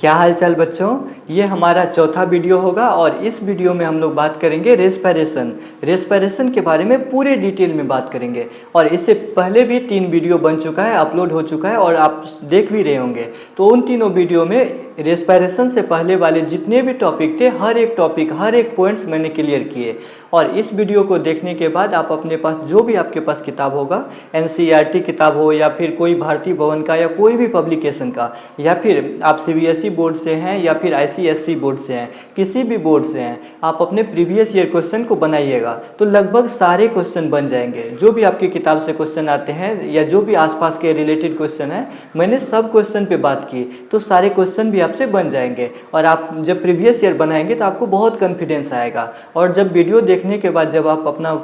क्या हालचाल बच्चों। ये हमारा चौथा वीडियो होगा और इस वीडियो में हम लोग बात करेंगे रेस्पिरेशन के बारे में पूरे डिटेल में बात करेंगे। और इससे पहले भी 3 वीडियो बन चुका है, अपलोड हो चुका है और आप देख भी रहे होंगे। तो उन तीनों वीडियो में रेस्पिरेशन से पहले वाले जितने भी टॉपिक थे, हर एक टॉपिक, हर एक पॉइंट्स मैंने क्लियर किए। और इस वीडियो को देखने के बाद आप अपने पास जो भी आपके पास किताब होगा, एनसीईआरटी किताब हो या फिर कोई भारतीय भवन का या कोई भी पब्लिकेशन का, या फिर आप सीबीएसई बोर्ड से हैं या फिर आईसीएसई बोर्ड से हैं, किसी भी बोर्ड से हैं, आप अपने प्रीवियस ईयर क्वेश्चन को बनाइएगा तो लगभग सारे क्वेश्चन बन जाएंगे। जो भी आपकी किताब से क्वेश्चन आते हैं या जो भी आसपास के रिलेटेड क्वेश्चन है, मैंने सब क्वेश्चन पे बात की, तो सारे क्वेश्चन भी आपसे बन जाएंगे। और आप जब प्रीवियस ईयर बनाएंगे तो आपको बहुत कॉन्फिडेंस आएगा। और जब वीडियो देखने के बाद जब आप अपना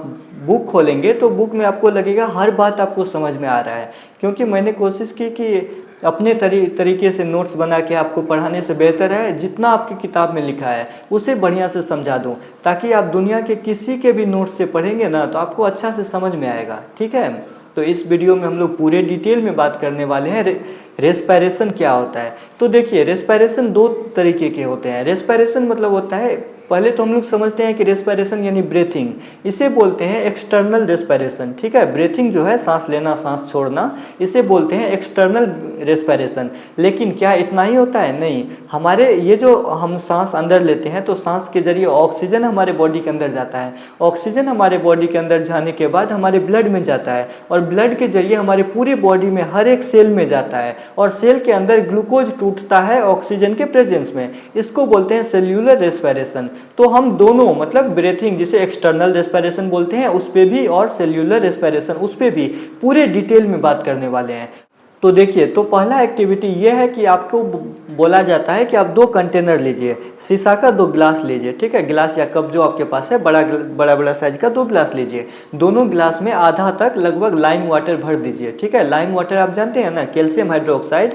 बुक खोलेंगे तो बुक में आपको लगेगा हर बात आपको समझ में आ रहा है, क्योंकि मैंने कोशिश की कि अपने तरीके से नोट्स बना के आपको पढ़ाने से बेहतर है जितना आपकी किताब में लिखा है उसे बढ़िया से समझा दूं, ताकि आप दुनिया के किसी के भी नोट्स से पढ़ेंगे ना तो आपको अच्छा से समझ में आएगा। ठीक है, तो इस वीडियो में हम लोग पूरे डिटेल में बात करने वाले हैं रेस्पिरेशन क्या होता है। तो देखिए, रेस्पिरेशन 2 तरीके के होते हैं। रेस्पिरेशन मतलब होता है, पहले तो हम लोग समझते हैं कि रेस्पिरेशन यानी ब्रीथिंग, इसे बोलते हैं एक्सटर्नल रेस्पिरेशन। ठीक है, ब्रीथिंग जो है सांस लेना सांस छोड़ना, इसे बोलते हैं एक्सटर्नल रेस्पिरेशन। लेकिन क्या इतना ही होता है? नहीं, हमारे ये जो हम सांस अंदर लेते हैं तो सांस के जरिए ऑक्सीजन हमारे बॉडी के अंदर जाता है। ऑक्सीजन हमारे बॉडी के अंदर जाने के बाद हमारे ब्लड में जाता है और ब्लड के जरिए हमारे पूरी बॉडी में हर एक सेल में जाता है और सेल के अंदर ग्लूकोज टूटता है ऑक्सीजन के प्रेजेंस में। इसको बोलते हैं सेल्यूलर रेस्पिरेशन। तो हम दोनों, मतलब ब्रीथिंग जिसे एक्सटर्नल रेस्पिरेशन बोलते हैं उस पर भी और सेल्यूलर रेस्पिरेशन उस पर भी पूरे डिटेल में बात करने वाले हैं। तो देखिए, तो पहला एक्टिविटी ये है कि आपको बोला जाता है कि आप 2 कंटेनर लीजिए, शीशा का 2 गिलास लीजिए। ठीक है, गिलास या कप जो आपके पास है, बड़ा साइज का 2 गिलास लीजिए। दोनों गिलास में आधा तक लगभग लाइम वाटर भर दीजिए। ठीक है, लाइम वाटर आप जानते हैं ना, कैल्शियम हाइड्रोक्साइड।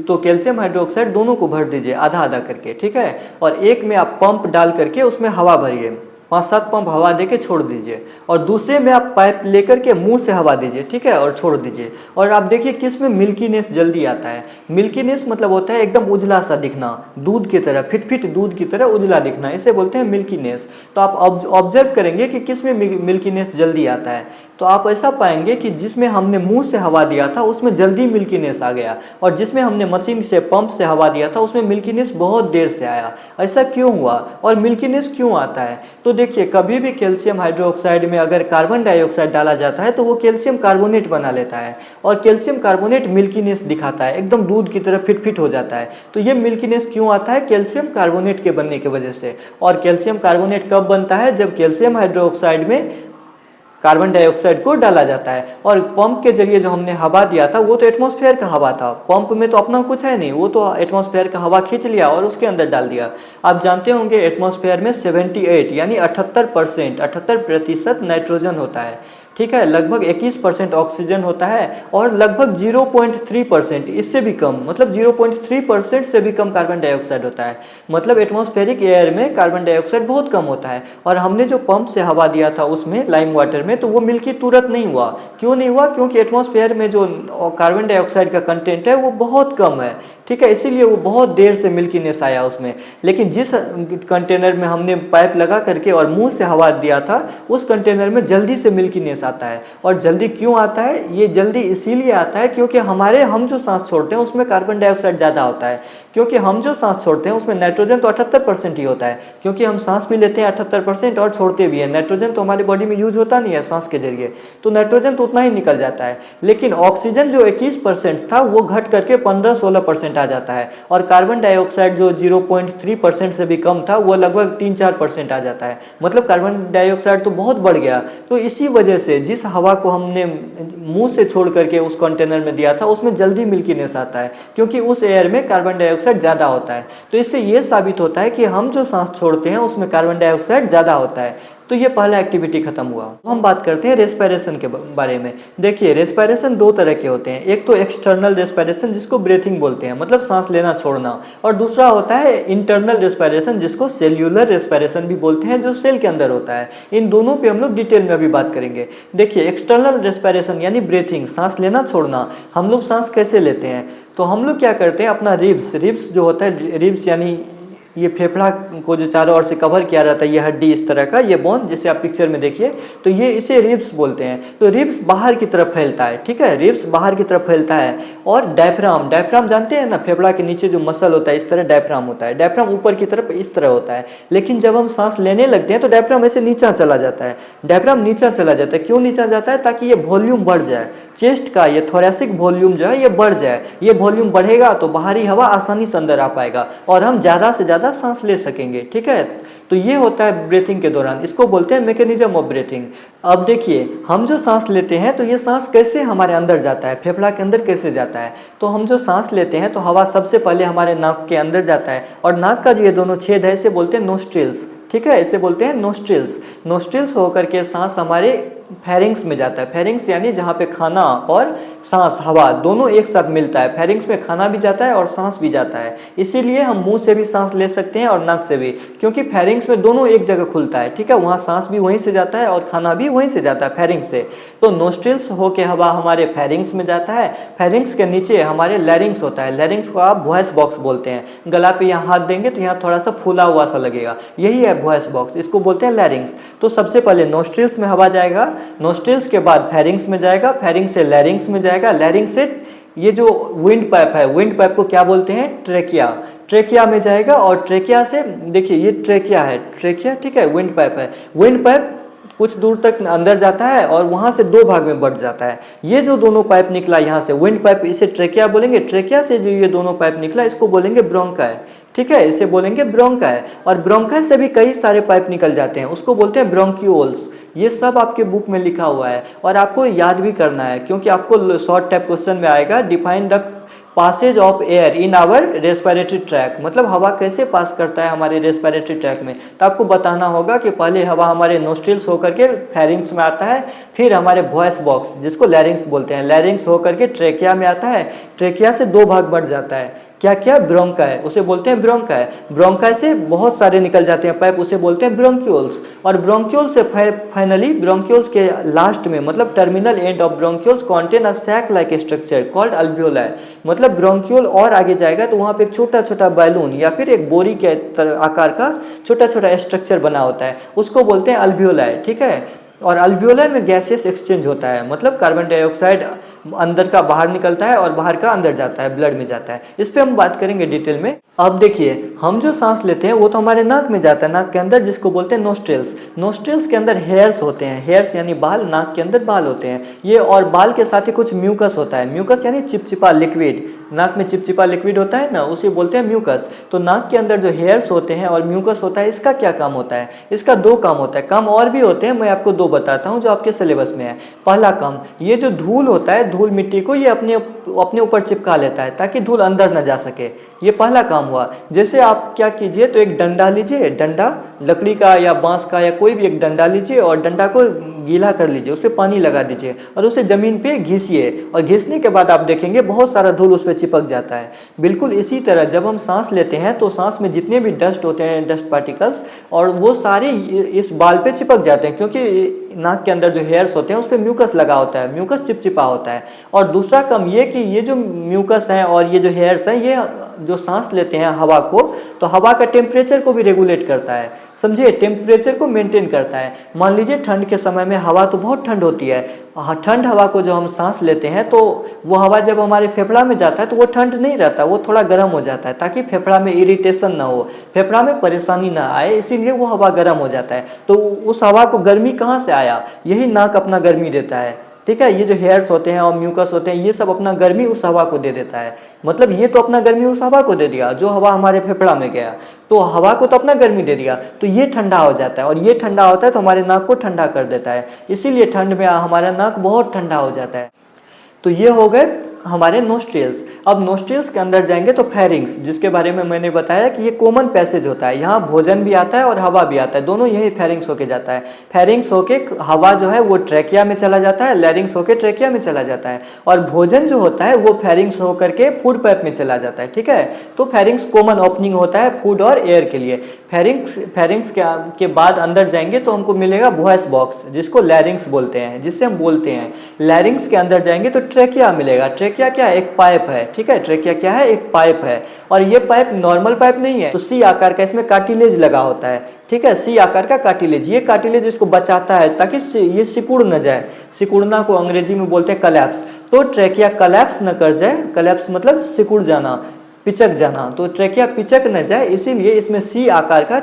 तो कैल्शियम हाइड्रोक्साइड दोनों को भर दीजिए आधा आधा करके। ठीक है, और एक में आप पंप डाल करके उसमें हवा भरिए, 5-7 पंप हवा देके छोड़ दीजिए। और दूसरे में आप पाइप लेकर के मुंह से हवा दीजिए। ठीक है, और छोड़ दीजिए। और आप देखिए किस में मिल्कीनेस जल्दी आता है। मिल्कीनेस मतलब होता है एकदम उजला सा दिखना, दूध की तरह, फिट दूध की तरह उजला दिखना, इसे बोलते हैं मिल्कीनेस। तो आप ऑब्जर्व करेंगे कि किस में मिल्कीनेस जल्दी आता है। तो आप ऐसा पाएंगे कि जिसमें हमने मुंह से हवा दिया था उसमें जल्दी मिल्कीनेस आ गया, और जिसमें हमने मशीन से पंप से हवा दिया था उसमें मिल्कीनेस बहुत देर से आया। ऐसा क्यों हुआ और मिल्कीनेस क्यों आता है? तो देखिए, कभी भी कैल्शियम हाइड्रोक्साइड में अगर कार्बन डाइऑक्साइड डाला जाता है तो वो कैल्शियम कार्बोनेट बना लेता है, और कैल्शियम कार्बोनेट मिल्कीनेस दिखाता है, एकदम दूध की तरह फिट हो जाता है। तो ये मिल्कीनेस क्यों आता है? कैल्शियम कार्बोनेट के बनने की वजह से। और कैल्शियम कार्बोनेट कब बनता है? जब कैल्शियम हाइड्रोक्साइड में कार्बन डाइऑक्साइड को डाला जाता है। और पंप के जरिए जो हमने हवा दिया था वो तो एटमॉस्फेयर का हवा था, पंप में तो अपना कुछ है नहीं, वो तो एटमॉस्फेयर का हवा खींच लिया और उसके अंदर डाल दिया। आप जानते होंगे एटमॉस्फेयर में 78 यानी 78% नाइट्रोजन होता है। ठीक है, लगभग 21% ऑक्सीजन होता है और लगभग 0.3%, इससे भी कम, मतलब 0.3% से भी कम कार्बन डाइऑक्साइड होता है। मतलब एटमॉस्फेरिक एयर में कार्बन डाइऑक्साइड बहुत कम होता है। और हमने जो पंप से हवा दिया था उसमें लाइम वाटर में, तो वो मिल्की तुरंत नहीं हुआ। क्यों नहीं हुआ? क्योंकि एटमॉस्फेयर में जो कार्बन डाइऑक्साइड का कंटेंट है वो बहुत कम है। ठीक है, इसीलिए वो बहुत देर से मिल्कीनेस आया उसमें। लेकिन जिस कंटेनर में हमने पाइप लगा करके और मुंह से हवा दिया था उस कंटेनर में जल्दी से मिल्कीनेस आता है। और जल्दी क्यों आता है? ये जल्दी इसीलिए आता है क्योंकि हम जो सांस छोड़ते हैं उसमें कार्बन डाइऑक्साइड ज़्यादा होता है। क्योंकि हम जो सांस छोड़ते हैं उसमें नाइट्रोजन तो 78% ही होता है, क्योंकि हम सांस भी लेते हैं 78% और छोड़ते भी हैं। नाइट्रोजन तो हमारी बॉडी में यूज होता नहीं है सांस के जरिए, तो नाइट्रोजन तो उतना ही निकल जाता है। लेकिन ऑक्सीजन जो 21% था वो घट करके 15-16% आ जाता है, और कार्बन डाइऑक्साइड जो 0.3% से भी कम था वो लगभग 3-4% आ जाता है। मतलब कार्बन डाइऑक्साइड तो बहुत बढ़ गया। तो इसी वजह से जिस हवा को हमने मुंह से छोड़ करके उस कंटेनर में दिया था उसमें जल्दी मिल्कीनेस आता है, क्योंकि उस एयर में कार्बन डाइऑक्साइड ज़्यादा होता है। तो इससे ये साबित होता है कि हम जो सांस छोड़ते हैं उसमें कार्बन डाइऑक्साइड ज़्यादा होता है। तो ये पहला एक्टिविटी खत्म हुआ। हम बात करते हैं रेस्पिरेशन के बारे में। देखिए रेस्पिरेशन दो तरह के होते हैं, एक तो एक्सटर्नल रेस्पिरेशन जिसको ब्रीथिंग बोलते हैं, मतलब सांस लेना छोड़ना, और दूसरा होता है इंटरनल रेस्पिरेशन जिसको सेल्यूलर रेस्पिरेशन भी बोलते हैं, जो सेल के अंदर होता है। इन दोनों पे हम लोग डिटेल में अभी बात करेंगे। देखिए एक्सटर्नल रेस्पिरेशन यानी ब्रीथिंग, सांस लेना छोड़ना। हम लोग सांस कैसे लेते हैं? तो हम लोग क्या करते हैं, अपना रिब्स जो होता है, रिब्स यानी ये फेफड़ा को जो चारों ओर से कवर किया रहता है, ये हड्डी इस तरह का, ये बोन जैसे आप पिक्चर में देखिए, तो ये इसे रिब्स बोलते हैं। तो रिब्स बाहर की तरफ फैलता है, ठीक है, रिब्स बाहर की तरफ फैलता है। और डायफ्राम जानते हैं ना, फेफड़ा के नीचे जो मसल होता है इस तरह डायफ्राम होता है, डायफ्राम ऊपर की तरफ इस तरह होता है। लेकिन जब हम सांस लेने लगते हैं तो डायफ्राम ऐसे नीचा चला जाता है, डायफ्राम नीचा चला जाता है। क्यों नीचा जाता है? ताकि ये वॉल्यूम बढ़ जाए, चेस्ट का ये थोरेसिक वॉल्यूम जो है ये बढ़ जाए। ये वॉल्यूम बढ़ेगा तो बाहरी हवा आसानी से अंदर आ पाएगा और हम ज़्यादा से ज़्यादा सांस ले सकेंगे, ठीक है। तो ये होता है ब्रीथिंग के दौरान, इसको बोलते हैं मैकेनिज्म ऑफ ब्रीथिंग। अब देखिए हम जो सांस लेते हैं तो ये सांस कैसे हमारे अंदर जाता है, फेफड़ा के अंदर कैसे जाता है? तो हम जो सांस लेते हैं तो हवा सबसे पहले हमारे नाक के अंदर जाता है, और नाक का जो ये दोनों छेद है इसे बोलते हैं नोस्ट्रिल्स, ठीक है, इसे बोलते हैं नोस्ट्रिल्स। नोस्ट्रिल्स होकर के सांस हमारे फेरिंग्स में जाता है। फेरिंग्स यानी जहाँ पे खाना और सांस, हवा दोनों एक साथ मिलता है। फेरिंग्स में खाना भी जाता है और सांस भी जाता है, इसीलिए हम मुंह से भी सांस ले सकते हैं और नाक से भी, क्योंकि फेरिंग्स में दोनों एक जगह खुलता है, ठीक है, वहाँ सांस भी वहीं से जाता है और खाना भी वहीं से जाता है, फेरिंग्स से। तो नोस्ट्रिल्स होके हवा हमारे फेरिंग्स में जाता है। फेरिंग्स के नीचे हमारे लैरिंग्स होता है, लैरिंग्स को आप वॉइस बॉक्स बोलते हैं। गला पे यहाँ हाथ देंगे तो यहाँ थोड़ा सा फूला हुआ सा लगेगा, यही है वॉइस बॉक्स, इसको बोलते हैं लैरिंग्स। तो सबसे पहले नोस्ट्रिल्स में हवा जाएगा, नोस्ट्रिल्स के बाद फेरिंग्स में जाएगा, फेरिंग्स से लैरिंग्स में जाएगा, लैरिंग्स से ये जो विंड पाइप है, विंड पाइप को क्या बोलते हैं? ट्रेकिया, ट्रेकिया में जाएगा। और ट्रेकिया से, देखिए ये ट्रेकिया है, ट्रेकिया, ठीक है, विंड पाइप है। विंड पाइप कुछ दूर तक अंदर जाता है और वहाँ से दो भाग में बढ़ जाता है। ये जो दोनों पाइप निकला यहाँ से, विंड पाइप, इसे ट्रेकिया बोलेंगे। ट्रेकिया से जो ये दोनों पाइप निकला इसको बोलेंगे ब्रोंकाई, ठीक है, इसे बोलेंगे ब्रोंकाई। और ब्रोंकाई से भी कई सारे पाइप निकल जाते हैं, उसको बोलते हैं ब्रोंक्यूल्स। ये सब आपके बुक में लिखा हुआ है और आपको याद भी करना है, क्योंकि आपको शॉर्ट टाइप क्वेश्चन में आएगा, define the passage of air in our respiratory tract, मतलब हवा कैसे पास करता है हमारे रेस्पिरेटरी ट्रैक में। तो आपको बताना होगा कि पहले हवा हमारे नोस्ट्रिल्स होकर के फेरिंग्स में आता है, फिर हमारे वॉइस बॉक्स जिसको लैरिंग्स बोलते हैं, लैरिंग्स होकर के ट्रेकिया में आता है, ट्रेकिया से दो भाग बढ़ जाता है, क्या क्या? ब्रोंकाई, उसे बोलते हैं ब्रोंकाई। ब्रोंकाई से बहुत सारे निकल जाते हैं पाइप, उसे बोलते हैं ब्रोंक्यूल्स। और ब्रोंक्यूल से फाइनली ब्रोंक्यूल्स के लास्ट में, मतलब terminal end of bronchioles contain a sac like structure called alveoli, मतलब ब्रोंक्यूल और आगे जाएगा तो वहाँ पे एक छोटा छोटा बैलून या फिर एक बोरी के आकार का छोटा छोटा स्ट्रक्चर बना होता है, उसको बोलते हैं अल्वियोलाई, ठीक है। और अल्वियोलाई में गैसेस एक्सचेंज होता है, मतलब कार्बन डाइऑक्साइड अंदर का बाहर निकलता है और बाहर का अंदर जाता है, ब्लड में जाता है। इस पे हम बात करेंगे डिटेल में। अब देखिए हम जो सांस लेते हैं वो तो हमारे नाक में जाता है, नाक के अंदर, जिसको बोलते हैं नोस्ट्रिल्स। नोस्ट्रिल्स के अंदर हेयर्स होते हैं, हेयर्स यानी बाल, नाक के अंदर बाल होते हैं ये, और बाल के साथ ही कुछ म्यूकस होता है। म्यूकस यानी चिपचिपा लिक्विड, नाक में चिपचिपा लिक्विड होता है ना, उसे बोलते हैं म्यूकस। तो नाक के अंदर जो हेयर्स होते हैं और म्यूकस होता है, इसका क्या काम होता है? इसका दो काम होता है, काम और भी होते हैं, मैं आपको दो बताता हूँ जो आपके सिलेबस में है। पहला काम, ये जो धूल होता है, धूल मिट्टी को ये अपने ऊपर चिपका लेता है ताकि धूल अंदर न जा सके, ये पहला काम हुआ। जैसे आप क्या कीजिए, तो एक डंडा लीजिए, डंडा लकड़ी का या बांस का या कोई भी एक डंडा लीजिए और डंडा को गीला कर लीजिए, उस पर पानी लगा दीजिए और उसे ज़मीन पे घिसिए, और घिसने के बाद आप देखेंगे बहुत सारा धूल उस पर चिपक जाता है। बिल्कुल इसी तरह जब हम सांस लेते हैं तो सांस में जितने भी डस्ट होते हैं, डस्ट पार्टिकल्स, और वो सारे इस बाल पे चिपक जाते हैं, क्योंकि नाक के अंदर जो हेयर्स होते हैं उस पर म्यूकस लगा होता है, म्यूकस चिपचिपा होता है। और दूसरा काम ये कि ये जो म्यूकस हैं और ये जो हेयर्स हैं, ये जो सांस लेते हैं हवा को, तो हवा का टेम्परेचर को भी रेगुलेट करता है, समझिए, टेम्परेचर को मेंटेन करता है। मान लीजिए ठंड के समय में हवा तो बहुत ठंड होती है, ठंड हवा को जो हम सांस लेते हैं तो वो हवा जब हमारे फेफड़ा में जाता है तो वो ठंड नहीं रहता, वो थोड़ा गर्म हो जाता है, ताकि फेफड़ा में इरिटेशन ना हो, फेफड़ा में परेशानी ना आए, इसीलिए वो हवा गर्म हो जाता है। तो उस हवा को गर्मी कहाँ से आया? यही नाक अपना गर्मी देता है, ठीक है। ये जो हेयर्स होते हैं और म्यूकस होते हैं, ये सब अपना गर्मी उस हवा को दे देता है, मतलब ये तो अपना गर्मी उस हवा को दे दिया, जो हवा हमारे फेफड़ा में गया, तो हवा को तो अपना गर्मी दे दिया, तो ये ठंडा हो जाता है, और ये ठंडा होता है तो हमारे नाक को ठंडा कर देता है, इसीलिए ठंड में हमारा नाक बहुत ठंडा हो जाता है। तो ये हो गए हमारे नोस्ट्रिल्स। अब नोस्ट्रिल्स के अंदर जाएंगे तो फेरिंग्स, जिसके बारे में मैंने बताया कि ये कॉमन पैसेज होता है, यहाँ भोजन भी आता है और हवा भी आता है, दोनों यही फेरिंग्स होके जाता है। फेरिंग्स होके हवा जो है वो ट्रेकिया में चला जाता है, लैरिंग्स होके ट्रेकिया में चला जाता है, और भोजन जो होता है वो फेरिंग्स होकर के फूड पाइप में चला जाता है। ठीक है, तो फेरिंग्स कॉमन ओपनिंग होता है फूड और एयर के लिए। फेरिंग्स के बाद अंदर जाएंगे तो हमको मिलेगा वॉइस बॉक्स, जिसको लैरिंग्स बोलते हैं, जिससे हम बोलते हैं। लैरिंग्स के अंदर जाएंगे तो ट्रेकिया मिलेगा। ट्रेकिया क्या है? एक पाइप है। ठीक है, ट्रेकिया क्या है? एक पाइप है, और ये पाइप नॉर्मल पाइप नहीं है, तो सी आकार का इसमें कार्टिलेज लगा होता है। ठीक है, सी आकार का कार्टिलेज, ये कार्टिलेज इसको बचाता है ताकि ये सिकुड़ न जाए। सिकुड़ना को अंग्रेजी में बोलते हैं कलैप्स। तो ट्रेकिया कलैप्स न कर जाए, कलैप्स मतलब सिकुड़ जाना, पिचक जाना, तो ट्रेकिया पिचक न जाए, इसीलिए इसमें सी आकार का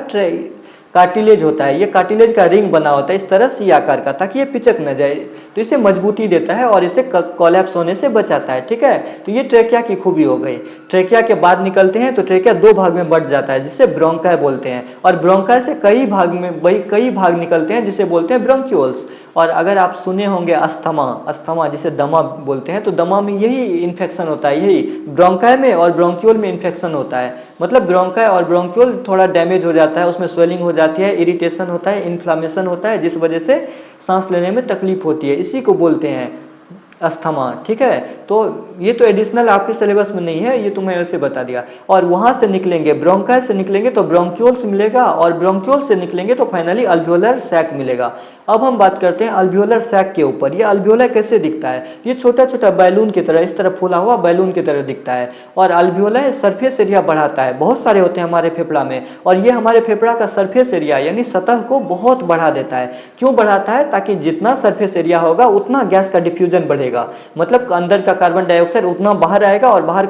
कार्टिलेज होता है। ये कार्टिलेज का रिंग बना होता है इस तरह सी आकार का, ताकि ये पिचक न जाए, तो इसे मजबूती देता है और इसे कोलैप्स होने से बचाता है। ठीक है, तो ये ट्रेकिया की खूबी हो गई। ट्रेकिया के बाद निकलते हैं तो ट्रेकिया दो भाग में बढ़ जाता है, जिसे ब्रोंकाई बोलते हैं, और ब्रोंकाई से कई भाग निकलते हैं, जिसे बोलते हैं ब्रोंक्यूल्स। और अगर आप सुने होंगे अस्थमा जिसे दमा बोलते हैं, तो दमा में यही इन्फेक्शन होता है, यही ब्रोंकाई में और ब्रोंक्यूल में इन्फेक्शन होता है। मतलब ब्रोंकाई और ब्रोंक्यूल थोड़ा डैमेज हो जाता है, उसमें स्वेलिंग हो जाती है, इरिटेशन होता है, इन्फ्लामेशन होता है, जिस वजह से सांस लेने में तकलीफ होती है, इसी को बोलते हैं अस्थमा। ठीक है, तो ये तो एडिशनल आपके सिलेबस में नहीं है, ये तो मैं ऐसे बता दिया। और वहाँ से निकलेंगे, ब्रोंकाई से निकलेंगे तो ब्रोंक्यूल्स मिलेगा, और ब्रोंक्यूल से निकलेंगे तो फाइनली अल्वियोलर सैक मिलेगा। अब हम बात करते हैं अल्वियोलर सैक के ऊपर। ये अल्वियोला कैसे दिखता है? ये छोटा छोटा बैलून की तरह, इस तरह फूला हुआ बैलून की तरह दिखता है, और अल्वियोला सरफेस एरिया बढ़ाता है। बहुत सारे होते हैं हमारे फेफड़ा में, और ये हमारे फेफड़ा का सरफेस एरिया यानी सतह को बहुत बढ़ा देता है। क्यों बढ़ाता है? ताकि जितना सरफेस एरिया होगा उतना गैस का डिफ्यूजन बढ़ेगा, मतलब अंदर का कार्बन डाइऑक्साइड उतना बाहर आएगा और बाहर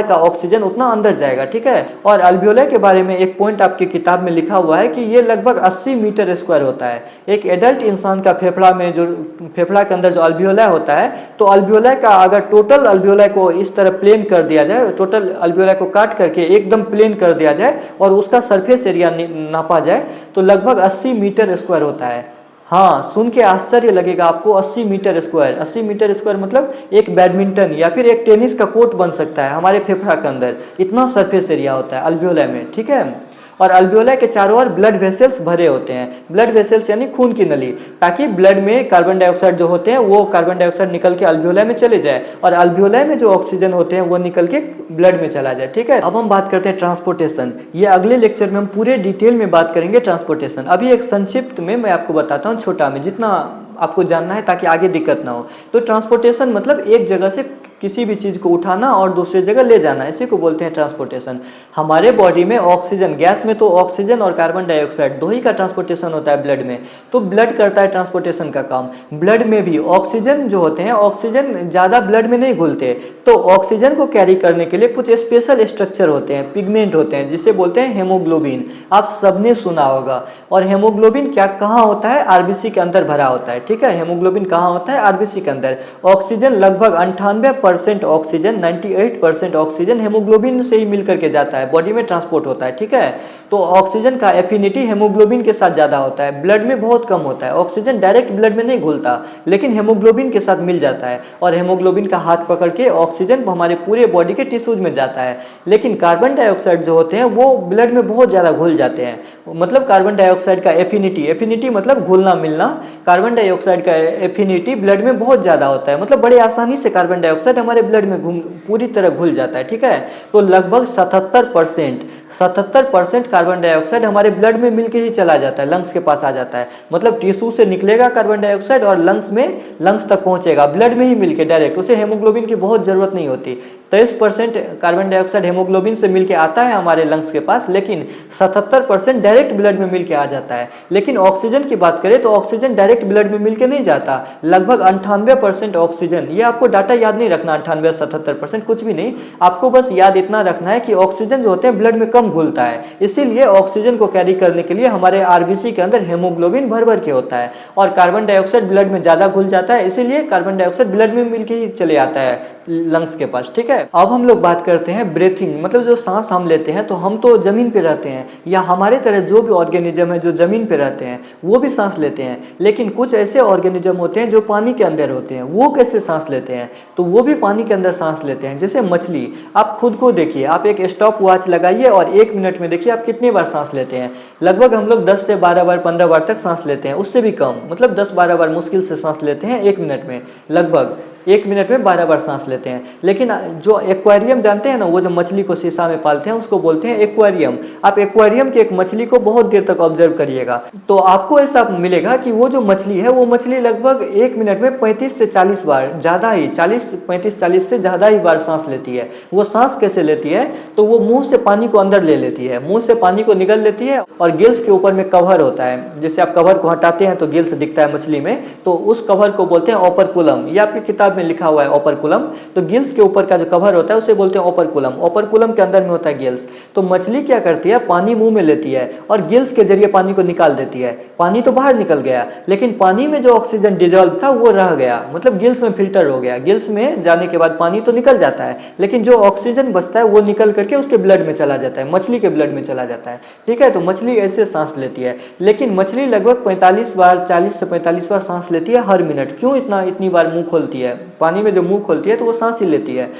का ऑक्सीजन उतना अंदर जाएगा। ठीक है, और अल्वियोला के बारे में एक पॉइंट आपकी किताब में लिखा हुआ है कि ये लगभग 80 मीटर स्क्वायर होता है। एक एडल्ट इंसान का फेफड़ा में जो फेफड़ा के अंदर जो अल्वियोला होता है, तो अल्वियोला का अगर टोटल अल्वियोला को इस तरह प्लेन कर दिया जाए, टोटल अल्वियोला को काट करके एकदम प्लेन कर दिया जाए और उसका सरफेस एरिया नापा जाए, तो लगभग 80 मीटर स्क्वायर होता है। हाँ, सुन के आश्चर्य लगेगा आपको, 80 मीटर स्क्वायर। 80 मीटर स्क्वायर मतलब एक बैडमिंटन या फिर एक टेनिस का कोर्ट बन सकता है हमारे फेफड़ा के अंदर, इतना सरफेस एरिया होता है अल्वियोला में। ठीक है, और अल्वियोला के चारों ओर ब्लड वेसल्स भरे होते हैं। ब्लड वेसल्स यानी खून की नली, ताकि ब्लड में कार्बन डाइऑक्साइड जो होते हैं वो कार्बन डाइऑक्साइड निकल के अल्वियोला में चले जाए, और अल्वियोला में जो ऑक्सीजन होते हैं वो निकल के ब्लड में चला जाए। ठीक है, अब हम बात करते हैं ट्रांसपोर्टेशन। ये अगले लेक्चर में हम पूरे डिटेल में बात करेंगे ट्रांसपोर्टेशन। अभी एक संक्षिप्त में मैं आपको बताता हूँ, छोटा में, जितना आपको जानना है ताकि आगे दिक्कत ना हो। तो ट्रांसपोर्टेशन मतलब एक जगह से किसी भी चीज़ को उठाना और दूसरी जगह ले जाना, इसी को बोलते हैं ट्रांसपोर्टेशन। हमारे बॉडी में ऑक्सीजन, गैस में तो ऑक्सीजन और कार्बन डाइऑक्साइड दो ही का ट्रांसपोर्टेशन होता है ब्लड में, तो ब्लड करता है ट्रांसपोर्टेशन का काम। ब्लड में भी ऑक्सीजन जो होते हैं, ऑक्सीजन ज़्यादा ब्लड में नहीं घुलते, तो ऑक्सीजन को कैरी करने के लिए कुछ स्पेशल स्ट्रक्चर होते हैं, पिगमेंट होते हैं, जिसे बोलते हैं हेमोग्लोबिन। आप सबने सुना होगा। और हेमोग्लोबिन कहाँ होता है? आरबीसी के अंदर भरा होता है। ठीक है, हेमोग्लोबिन कहाँ होता है? आरबीसी के अंदर। ऑक्सीजन लगभग 98% ऑक्सीजन, 98% ऑक्सीजन हेमोग्लोबिन से ही मिलकर के जाता है, बॉडी में ट्रांसपोर्ट होता है। ठीक है, तो ऑक्सीजन का एफिनिटी हेमोग्लोबिन के साथ ज़्यादा होता है, ब्लड में बहुत कम होता है। ऑक्सीजन डायरेक्ट ब्लड में नहीं घुलता, लेकिन हेमोग्लोबिन के साथ मिल जाता है, और हेमोग्लोबिन का हाथ पकड़ के ऑक्सीजन हमारे पूरे बॉडी के टिश्यूज में जाता है। लेकिन कार्बन डाइऑक्साइड जो होते हैं वो ब्लड में बहुत ज़्यादा घुल जाते हैं। मतलब कार्बन डाइऑक्साइड का एफिनिटी मतलब घुलना मिलना, कार्बन डाइऑक्साइड का एफिनिटी ब्लड में बहुत ज़्यादा होता है, मतलब बड़े आसानी से कार्बन डाइऑक्साइड हमारे ब्लड में पूरी तरह घुल जाता है। ठीक है, तो लगभग 77% कार्बन डाइऑक्साइड हमारे ब्लड में मिलके ही चला जाता है, लंग्स के पास आ जाता है। मतलब टिश्यू से निकलेगा कार्बन डाइऑक्साइड और लंग्स तक पहुंचेगा, ब्लड में ही मिलके डायरेक्ट, उसे हेमोग्लोबिन की बहुत जरूरत नहीं होती। 23% कार्बन डाइऑक्साइड हेमोग्लोबिन से मिलके आता है हमारे लंग्स के पास, लेकिन 77% डायरेक्ट ब्लड में मिलके आ जाता है। लेकिन ऑक्सीजन की बात करें तो ऑक्सीजन डायरेक्ट ब्लड में मिलके नहीं जाता, लगभग 98% ऑक्सीजन। ये आपको डाटा याद नहीं रखना, 98-77% कुछ भी नहीं, आपको बस याद इतना रखना है कि ऑक्सीजन जो होते हैं ब्लड में कम घुलता है, इसीलिए ऑक्सीजन को कैरी करने के लिए हमारे आरबीसी के अंदर हेमोग्लोबिन भर भर के होता है, और कार्बन डाइऑक्साइड ब्लड में ज़्यादा घुल जाता है, इसीलिए कार्बन डाइऑक्साइड ब्लड में मिलके ही चले आता है लंग्स के पास, ठीक है। अब हम लोग बात करते हैं ब्रीथिंग, मतलब जो सांस हम लेते हैं, तो हम तो जमीन पे रहते हैं, या हमारे तरह जो भी ऑर्गेनिज्म है जो जमीन पे रहते हैं वो भी सांस लेते हैं, लेकिन कुछ ऐसे ऑर्गेनिज्म होते हैं जो पानी के अंदर होते हैं, वो कैसे सांस लेते हैं, तो वो भी पानी के अंदर सांस लेते हैं। जैसे मछली, आप खुद को देखिए, आप एक स्टॉप वॉच लगाइए और 1 मिनट में देखिए आप कितनी बार सांस लेते हैं। लगभग हम लोग 10 से 12 बार 15 बार तक सांस लेते हैं, उससे भी कम, मतलब 10-12 बार मुश्किल से सांस लेते हैं 1 मिनट में, लगभग 1 मिनट में 12 बार सांस लेते हैं। लेकिन जो एक्वेरियम जानते हैं ना, वो जो मछली को शीशा में पालते हैं उसको बोलते हैं एक्वेरियम। आप एक्वेरियम की एक मछली को बहुत देर तक ऑब्जर्व करिएगा तो आपको ऐसा मिलेगा कि वो जो मछली है वो मछली लगभग 1 मिनट में 35 से 40 बार, ज़्यादा ही 40 से ज़्यादा ही बार सांस लेती है। वो सांस कैसे लेती है, तो वो मुंह से पानी को अंदर ले लेती है, मुंह से पानी को निगल लेती है और गिल्स के ऊपर में कवर होता है, जैसे आप कवर को हटाते हैं तो गिल्स दिखता है मछली में, तो उस कवर को बोलते हैं ओपरकुलम। ये आपकी किताब में लिखा हुआ है ओपरकुलम। तो गिल्स के ऊपर का जो कवर होता है उसे बोलते हैं ओपरकुलम। ओपरकुलम के अंदर में होता है गिल्स। तो मछली क्या करती है, पानी मुंह में लेती है और गिल्स के जरिए पानी को निकाल देती है। पानी तो बाहर निकल गया, लेकिन पानी में जो ऑक्सीजन डिजॉल्व था वो रह गया, मतलब गिल्स में फिल्टर हो गया। गिल्स में जाने के बाद पानी तो निकल जाता है, लेकिन जो ऑक्सीजन बचता है वो निकल करके उसके ब्लड में चला जाता है, मछली के ब्लड में चला जाता है, ठीक है। तो मछली ऐसे सांस लेती है, लेकिन मछली लगभग 45 बार, 40 से 45 बार सांस लेती है हर मिनट। क्यों इतनी बार मुंह खोलती है, पानी में जो मुंह खोलती है तो वो सांस ही लेती है।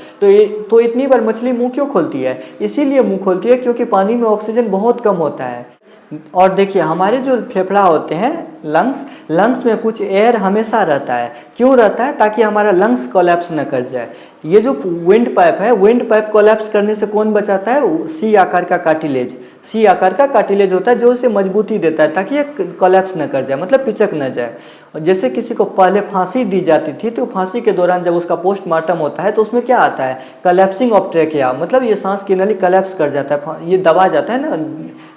तो इतनी बार मछली मुंह क्यों खोलती है, इसीलिए मुंह खोलती है क्योंकि पानी में ऑक्सीजन बहुत कम होता है। और देखिए हमारे जो फेफड़ा होते हैं, लंग्स में कुछ एयर हमेशा रहता है। क्यों रहता है, ताकि हमारा लंग्स कोलैप्स न कर जाए। ये जो विंड पाइप है, विंड पाइप कोलैप्स करने से कौन बचाता है, सी आकार का कार्टिलेज। सी आकार का कार्टिलेज होता है जो उसे मजबूती देता है ताकि ये कोलैप्स न कर जाए, मतलब पिचक न जाए। और जैसे किसी को पहले फांसी दी जाती थी तो फांसी के दौरान जब उसका पोस्टमार्टम होता है तो उसमें क्या आता है, कोलैप्सिंग ऑफ ट्रेकिया, मतलब ये सांस की नली कोलैप्स कर जाता है, ये दबा जाता है ना,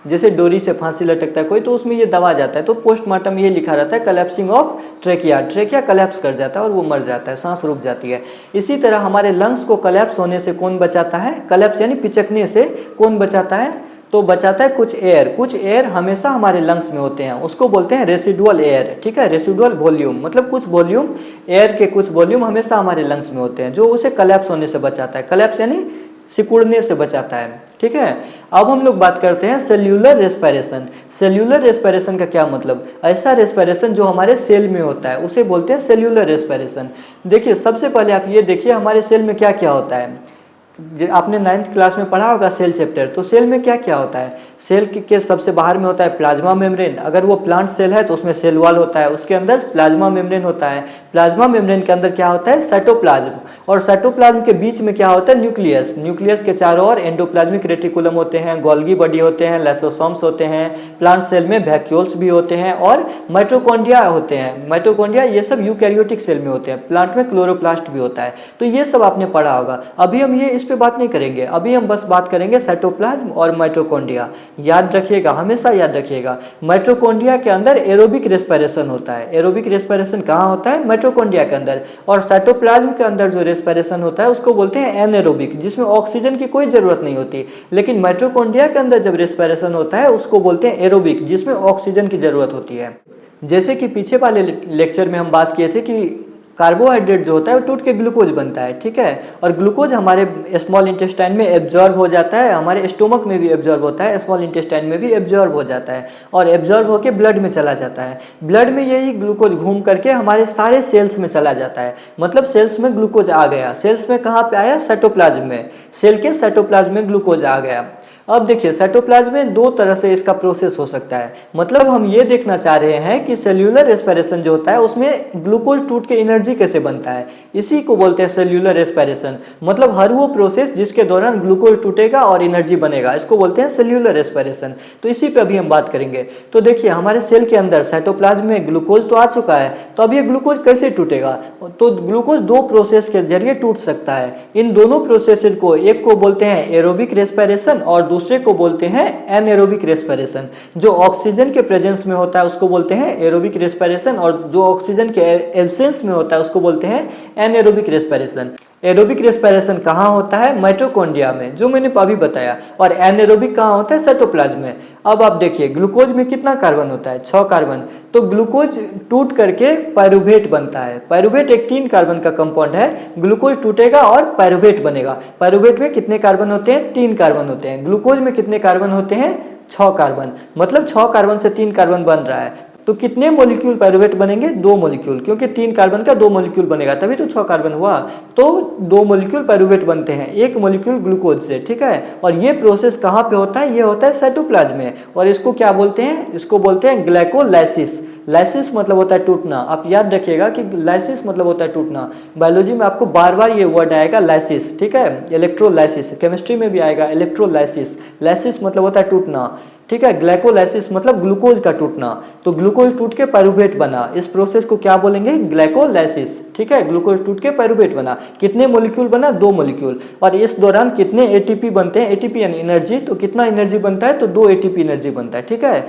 जैसे डोरी से फांसी लटकता है कोई तो उसमें ये दबा जाता है। तो पोस्टमार्टम ये लिखा रहता है collapsing of trachea, trachea collapse कर जाता है और वो मर जाता है, सांस रुक जाती है। इसी तरह हमारे लंग्स को कोलैप्स होने से कौन बचाता है, कोलैप्स यानी पिचकने से कौन बचाता है, तो बचाता है कुछ एयर हमेशा हमारे लंग्स में होते हैं, उसको बोलते हैं रेसिडुअल एयर, ठीक है। रेसिडुअल वॉल्यूम मतलब कुछ वॉल्यूम, एयर के कुछ वॉल्यूम हमेशा हमारे लंग्स में होते हैं जो उसे कोलैप्स होने से बचाता है। कोलैप्स यानी सिकुड़ने से बचाता है, ठीक है। अब हम लोग बात करते हैं सेल्यूलर रेस्पिरेशन। सेल्यूलर रेस्पिरेशन का क्या मतलब, ऐसा रेस्पिरेशन जो हमारे सेल में होता है उसे बोलते हैं सेल्यूलर रेस्पिरेशन। देखिए सबसे पहले आप ये देखिए हमारे सेल में क्या क्या होता है। आपने 9th क्लास में पढ़ा होगा सेल चैप्टर, तो सेल में क्या क्या होता है, सेल के सबसे बाहर में होता है प्लाज्मा मेम्ब्रेन। अगर वो प्लांट सेल है तो उसमें सेल वॉल होता है, उसके अंदर प्लाज्मा मेम्ब्रेन होता है। प्लाज्मा मेम्ब्रेन के अंदर क्या होता है, साइटोप्लाज्म, और साइटोप्लाज्म के बीच में क्या होता है, न्यूक्लियस। न्यूक्लियस के चारों ओर एंडोप्लाज्मिक रेटिकुलम होते हैं, गोल्गी बॉडी होते हैं, लाइसोसोम्स होते हैं, प्लांट सेल में वैक्यूल्स भी होते हैं और माइटोकॉन्ड्रिया होते हैं। माइटोकॉन्ड्रिया ये सब यूकैरियोटिक सेल में होते हैं। प्लांट में क्लोरोप्लास्ट भी होता है। तो ये सब आपने पढ़ा होगा। अभी हम ये इस पे बात नहीं करेंगे, अभी हम बस बात करेंगे साइटोप्लाज्म और माइटोकॉन्ड्रिया। याद रखिएगा, हमेशा याद रखिएगा, माइटोकॉन्ड्रिया के अंदर एरोबिक रेस्पिरेशन होता है। एरोबिक रेस्पिरेशन कहाँ होता है, माइटोकॉन्ड्रिया के अंदर। और साइटोप्लाज्म के अंदर जो रेस्पिरेशन होता है उसको बोलते हैं एनएरोबिक, जिसमें ऑक्सीजन की कोई जरूरत नहीं होती। लेकिन माइटोकॉन्ड्रिया के अंदर जब रेस्पिरेशन होता है उसको बोलते हैं एरोबिक, जिसमें ऑक्सीजन की जरूरत होती है। जैसे कि पीछे वाले लेक्चर में हम बात किए थे कि कार्बोहाइड्रेट जो होता है वो टूट के ग्लूकोज बनता है, ठीक है। और ग्लूकोज हमारे स्मॉल इंटेस्टाइन में एब्जॉर्ब हो जाता है, हमारे स्टोमक में भी एब्जॉर्ब होता है, स्मॉल इंटेस्टाइन में भी एब्जॉर्ब हो जाता है और एब्जॉर्ब होकर ब्लड में चला जाता है। ब्लड में यही ग्लूकोज घूम करके हमारे सारे सेल्स में चला जाता है, मतलब सेल्स में ग्लूकोज आ गया। सेल्स में कहाँ पे आया, साइटोप्लाज्म में, सेल के साइटोप्लाज्म में ग्लूकोज आ गया। अब देखिए साइटोप्लाज्म में दो तरह से इसका प्रोसेस हो सकता है, मतलब हम ये देखना चाह रहे हैं कि सेल्यूलर रेस्पिरेशन जो होता है उसमें ग्लूकोज टूट के एनर्जी कैसे बनता है, इसी को बोलते हैं सेल्यूलर रेस्पिरेशन। मतलब हर वो प्रोसेस जिसके दौरान ग्लूकोज टूटेगा और एनर्जी बनेगा, इसको बोलते हैं सेल्यूलर रेस्पिरेशन। तो इसी पे अभी हम बात करेंगे। तो देखिए हमारे सेल के अंदर साइटोप्लाज्म में ग्लूकोज तो आ चुका है, तो अब ये ग्लूकोज कैसे टूटेगा, तो ग्लूकोज दो प्रोसेस के जरिए टूट सकता है। इन दोनों प्रोसेस को, एक को बोलते हैं एरोबिक रेस्पिरेशन और दूसरे को बोलते हैं एनएरोबिक रेस्पिरेशन। जो ऑक्सीजन के प्रेजेंस में होता है उसको बोलते हैं एरोबिक रेस्पिरेशन और जो ऑक्सीजन के एब्सेंस में होता है उसको बोलते हैं एनएरोबिक रेस्पिरेशन। एरोबिक रेस्पिरेशन कहाँ होता है? माइटोकॉन्ड्रिया में, जो मैंने अभी बताया। और एनाएरोबिक कहाँ होता है? साइटोप्लाज्म में। अब आप देखिए ग्लूकोज में कितना कार्बन होता है? 6 कार्बन। तो ग्लूकोज टूट करके पायरुवेट बनता है। पायरुवेट एक 3 कार्बन का कंपाउंड है। ग्लूकोज टूटेगा और पायरुवेट बनेगा। पायरुवेट में कितने कार्बन होते हैं? 3 कार्बन होते हैं। ग्लूकोज में कितने कार्बन होते हैं? 6 कार्बन। मतलब 6 कार्बन से 3 कार्बन बन रहा है। तो कितने मॉलिक्यूल पायरुवेट बनेंगे? 2 मॉलिक्यूल, क्योंकि 3 कार्बन का 2 मॉलिक्यूल बनेगा, तभी तो 6 कार्बन हुआ। तो 2 मॉलिक्यूल पायरुवेट बनते हैं, 1 मॉलिक्यूल ग्लूकोज से, ठीक है। और ये प्रोसेस कहाँ पे होता है? ये होता है साइटोप्लाज्म में। और इसको क्या बोलते हैं? इसको बोलते हैं ग्लाइकोलाइसिस। लाइसिस मतलब होता है टूटना। आप याद रखिएगा कि लाइसिस मतलब होता है टूटना। बायोलॉजी में आपको बार बार ये वर्ड आएगा लाइसिस, ठीक है। इलेक्ट्रोलाइसिस, केमिस्ट्री में भी आएगा इलेक्ट्रोलाइसिस। लाइसिस मतलब होता है टूटना, ठीक है। ग्लाइकोलाइसिस मतलब ग्लूकोज का टूटना। तो ग्लूकोज टूट के पायरुवेट बना, इस प्रोसेस को क्या बोलेंगे? ग्लाइकोलाइसिस, ठीक है। ग्लूकोज टूट के पायरुवेट बना। कितने मॉलिक्यूल बना? 2 मॉलिक्यूल। और इस दौरान कितने एटीपी बनते हैं? एटीपी यानी एनर्जी। तो कितना एनर्जी बनता है? तो 2 एटीपी एनर्जी बनता है, ठीक है।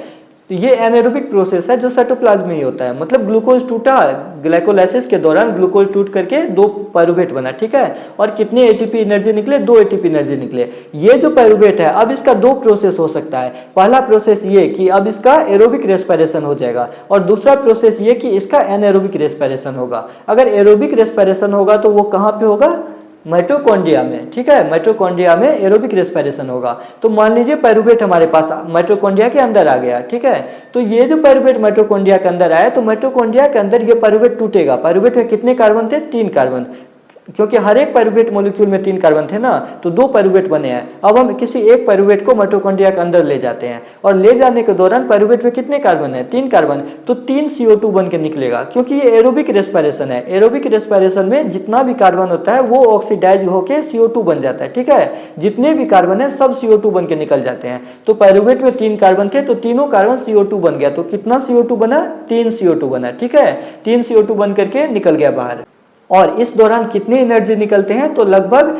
तो ये एनाएरोबिक प्रोसेस है जो साइटोप्लाज्म में ही होता है। मतलब ग्लूकोज टूटा, ग्लाइकोलाइसिस के दौरान ग्लूकोज टूट करके 2 पायरुवेट बना, ठीक है। और कितने एटीपी एनर्जी निकले? 2 एटीपी एनर्जी निकले। ये जो पायरुवेट है, अब इसका 2 प्रोसेस हो सकता है। पहला प्रोसेस ये कि अब इसका एरोबिक रेस्पिरेशन हो जाएगा, और दूसरा प्रोसेस ये कि इसका एनाएरोबिक रेस्पिरेशन होगा। अगर एरोबिक रेस्पिरेशन होगा तो वो कहाँ पे होगा? माइटोकॉन्ड्रिया में, ठीक है। माइटोकॉन्ड्रिया में एरोबिक रेस्पिरेशन होगा। तो मान लीजिए पायरुवेट हमारे पास माइटोकॉन्ड्रिया के अंदर आ गया, ठीक है। तो ये जो पायरुवेट माइटोकॉन्ड्रिया के अंदर आया, तो माइटोकॉन्ड्रिया के अंदर ये पायरुवेट टूटेगा। पायरुवेट में कितने कार्बन थे? 3 कार्बन, क्योंकि हर एक पायरुवेट मॉलिक्यूल में 3 कार्बन थे ना, तो 2 पायरुवेट बने हैं। अब हम किसी एक पायरुवेट को माइटोकॉन्ड्रिया के अंदर ले जाते हैं, और ले जाने के दौरान पायरुवेट में कितने कार्बन है? 3 कार्बन। तो 3 CO2 बन के निकलेगा, क्योंकि ये एरोबिक रेस्पिरेशन है। एरोबिक रेस्पिरेशन में जितना भी कार्बन होता है वो ऑक्सीडाइज होकर CO2 बन जाता है, ठीक है। जितने भी कार्बन है सब CO2 बन के निकल जाते हैं। तो पायरुवेट में 3 कार्बन थे, तो तीनों कार्बन CO2 बन गया। तो कितना CO2 बना? 3 CO2 बना, ठीक है। 3 CO2 बन करके निकल गया बाहर। और इस दौरान कितनी एनर्जी निकलते हैं? तो लगभग